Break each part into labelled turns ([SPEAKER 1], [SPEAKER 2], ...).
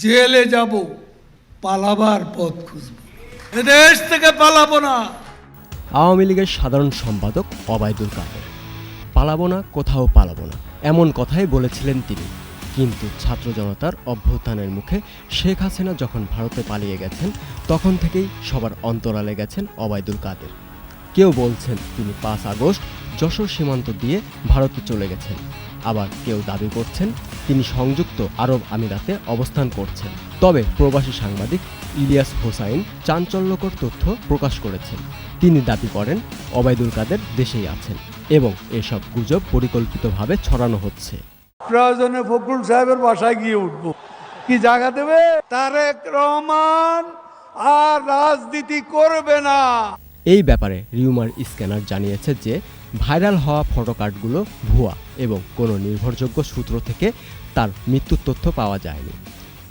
[SPEAKER 1] জেলে যাব, পালাবার পথ খুঁজব, এদেশ থেকে পালাবো না।
[SPEAKER 2] আওয়ামী লীগের সাধারণ সম্পাদক ওবায়দুল কাদের পালাবো না, কোথাও পালাবো না, এমন কথাই বলেছিলেন তিনি। কিন্তু ছাত্র জনতার অভ্যুত্থানের মুখে শেখ হাসিনা যখন ভারতে পালিয়ে গেছেন, তখন থেকেই সবার অন্তরালে গেছেন ওবায়দুল কাদের। কেউ বলছেন তিনি 5 আগস্ট যশোর সীমান্ত দিয়ে ভারতে চলে গেছেন, আবার কেউ দাবি করছেন তিনি সংযুক্ত আরব আমিরাতে অবস্থান করছেন। তবে প্রবাসী সাংবাদিক ইলিয়াস হোসাইন চাঞ্চল্যকর তথ্য প্রকাশ করেছেন। তিনি দাবি করেন ওবায়দুল কাদের দেশেই আছেন এবং এসব গুজব পরিকল্পিতভাবে ছড়ানো হচ্ছে।
[SPEAKER 1] প্রয়োজনে ফখরুল সাহেবের বাসায় গিয়ে উঠবো, কি জায়গা দেবে? তারেক রহমান আর রাজনীতি করবে না।
[SPEAKER 2] এই ব্যাপারে রিউমার স্ক্যানার জানিয়েছে যে ভাইরাল হওয়া ফটোকার্ডগুলো ভুয়া এবং কোনো নির্ভরযোগ্য সূত্র থেকে তার মৃত্যুর তথ্য পাওয়া যায়নি।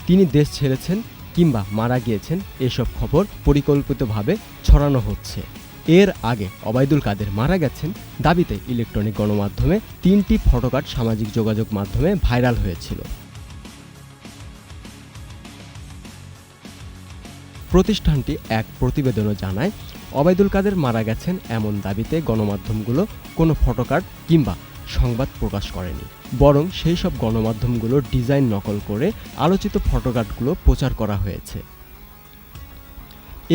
[SPEAKER 2] তিনি দেশ ছেড়েছেন কিংবা মারা গিয়েছেন এসব খবর পরিকল্পিতভাবে ছড়ানো হচ্ছে। এর আগে ওবায়দুল কাদের মারা গেছেন দাবিতে ইলেকট্রনিক গণমাধ্যমে 3টি ফটোকার্ড সামাজিক যোগাযোগ মাধ্যমে ভাইরাল হয়েছিল। প্রতিষ্ঠানটি এক প্রতিবেদনে জানায়, ওবায়দুল কাদের মারা গেছেন এমন দাবিতে গণমাধ্যমগুলো কোনো ফটোকার্ড কিংবা সংবাদ প্রকাশ করেনি, বরং সেই সব গণমাধ্যমগুলোর ডিজাইন নকল করে আলোচিত ফটোকার্ডগুলো প্রচার করা হয়েছে।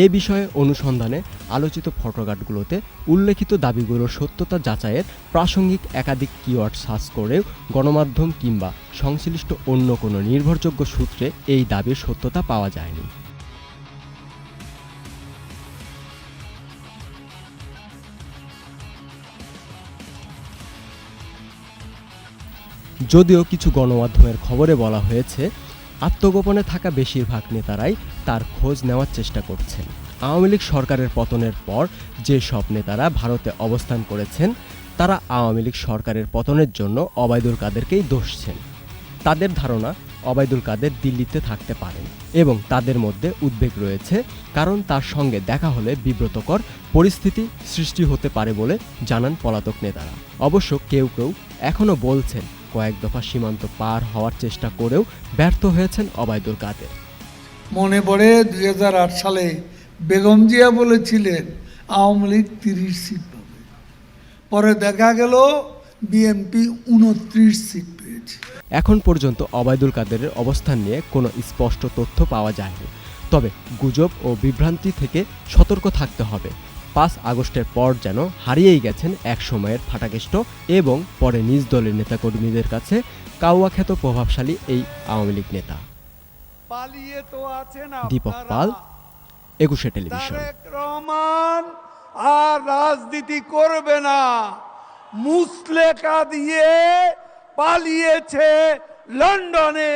[SPEAKER 2] এ বিষয়ে অনুসন্ধানে আলোচিত ফটোকার্ডগুলোতে উল্লেখিত দাবিগুলোর সত্যতা যাচাইয়ের প্রাসঙ্গিক একাধিক কিওয়ার্ড সার্চ করেও গণমাধ্যম কিংবা সংশ্লিষ্ট অন্য কোনো নির্ভরযোগ্য সূত্রে এই দাবির সত্যতা পাওয়া যায়নি। যদিও কিছু গণমাধ্যমের খবরে বলা হয়েছে আত্মগোপনে থাকা বেশিরভাগ নেতারাই তার খোঁজ নেওয়ার চেষ্টা করছেন। আওয়ামী লীগ সরকারের পতনের পর যে সব নেতারা ভারতে অবস্থান করেছেন তারা আওয়ামী লীগ সরকারের পতনের জন্য ওবায়দুল কাদেরকেই দোষছেন। তাদের ধারণা ওবায়দুল কাদের দিল্লিতে থাকতে পারেন এবং তাদের মধ্যে উদ্বেগ রয়েছে, কারণ তার সঙ্গে দেখা হলে বিব্রতকর পরিস্থিতি সৃষ্টি হতে পারে বলে জানান পলাতক নেতারা। অবশ্য কেউ কেউ এখনও বলছেন কয়েক দফা সীমান্ত পার হওয়ার চেষ্টা করেও ব্যর্থ হয়েছেন ওবায়দুল কাদের।
[SPEAKER 1] মনে পড়ে 2008 সালে বেগম জিয়া বলেছিলেন আওয়ামী লীগ 30 সিট পাবে, পরে দেখা গেল বিএনপি 29 সিট পেয়েছে।
[SPEAKER 2] এখন পর্যন্ত ওবায়দুল কাদেরের অবস্থান নিয়ে কোনো স্পষ্ট তথ্য পাওয়া যায়নি, তবে গুজব ও বিভ্রান্তি থেকে সতর্ক থাকতে হবে। 5 আগস্টের পর যেন হারিয়েই গেছেন এক সময়ের ফাটাকেষ্ট এবং পরে নিজ দলের নেতাকর্মীদের কাছে কাউয়া খ্যাত প্রভাবশালী এই আওয়ামী লীগ নেতা। দীপক পাল, 21 টেলিভিশন।
[SPEAKER 1] তারেক রহমান আর রাজনীতি করবে না, মুসলেকা দিয়ে পালিয়েছে লন্ডনে।